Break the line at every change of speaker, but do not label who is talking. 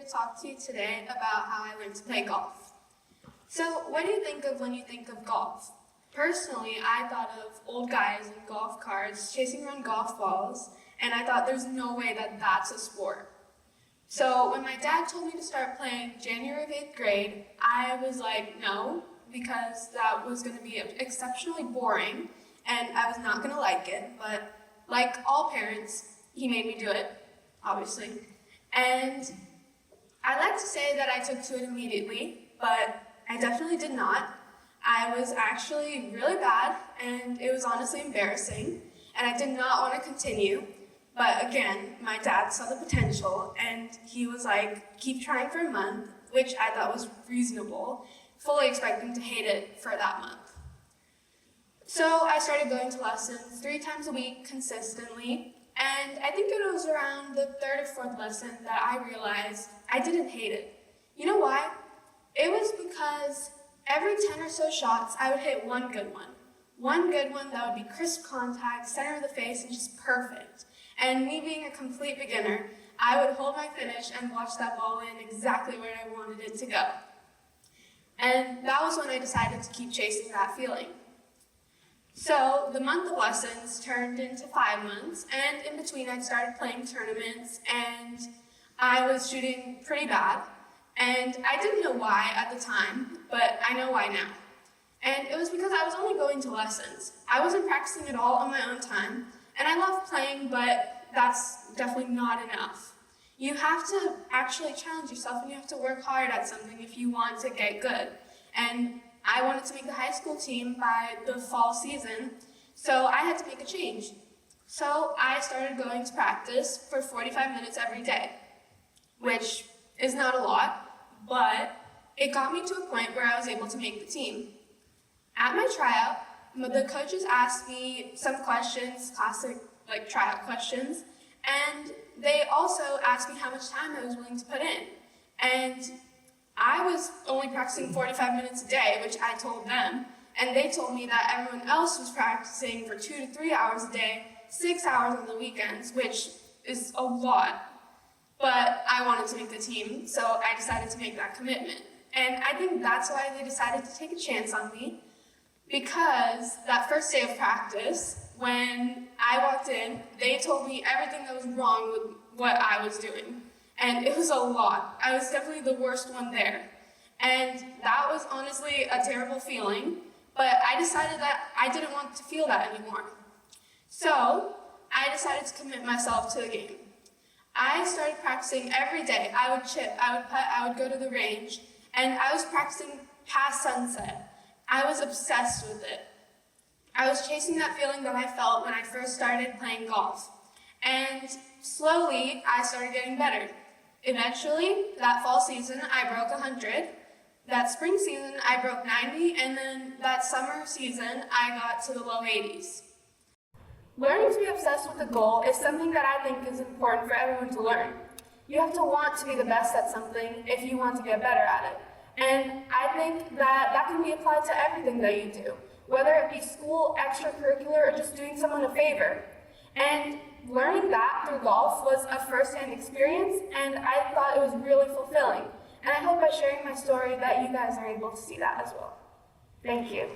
to talk to you today about how I learned to play golf. So, what do you think of when you think of golf? Personally, I thought of old guys in golf carts chasing around golf balls, and I thought there's no way that that's a sport. So, when my dad told me to start playing January of 8th grade, I was like, no, because that was going to be exceptionally boring, and I was not going to like it, but like all parents, he made me do it, obviously. And I like to say that I took to it immediately, but I definitely did not. I was actually really bad, and it was honestly embarrassing, and I did not want to continue. But again, my dad saw the potential, and he was like, keep trying for a month, which I thought was reasonable, fully expecting to hate it for that month. So I started going to lessons 3 times a week consistently, and I think it was around the 3rd or 4th lesson that I realized I didn't hate it. You know why? It was because every 10 or so shots, I would hit one good one. One good one that would be crisp contact, center of the face, and just perfect. And me being a complete beginner, I would hold my finish and watch that ball in exactly where I wanted it to go. And that was when I decided to keep chasing that feeling. So the month of lessons turned into 5 months, and in between I started playing tournaments, and I was shooting pretty bad. And I didn't know why at the time, but I know why now. And it was because I was only going to lessons. I wasn't practicing at all on my own time, and I love playing, but that's definitely not enough. You have to actually challenge yourself, and you have to work hard at something if you want to get good. And I wanted to make the high school team by the fall season, so I had to make a change. So I started going to practice for 45 minutes every day, which is not a lot, but it got me to a point where I was able to make the team. At my tryout, the coaches asked me some questions, classic tryout questions, and they also asked me how much time I was willing to put in. And I was only practicing 45 minutes a day, which I told them, and they told me that everyone else was practicing for 2 to 3 hours a day, 6 hours on the weekends, which is a lot. But I wanted to make the team, so I decided to make that commitment. And I think that's why they decided to take a chance on me, because that first day of practice, when I walked in, they told me everything that was wrong with what I was doing. And it was a lot. I was definitely the worst one there. And that was honestly a terrible feeling, but I decided that I didn't want to feel that anymore. So I decided to commit myself to the game. I started practicing every day. I would chip, I would putt, I would go to the range, and I was practicing past sunset. I was obsessed with it. I was chasing that feeling that I felt when I first started playing golf. And slowly, I started getting better. Eventually, that fall season, I broke 100. That spring season, I broke 90. And then that summer season, I got to the low 80s. Learning to be obsessed with a goal is something that I think is important for everyone to learn. You have to want to be the best at something if you want to get better at it. And I think that can be applied to everything that you do, whether it be school, extracurricular, or just doing someone a favor. And learning that through golf was a first-hand experience, and I thought it was really fulfilling. And I hope by sharing my story that you guys are able to see that as well. Thank you.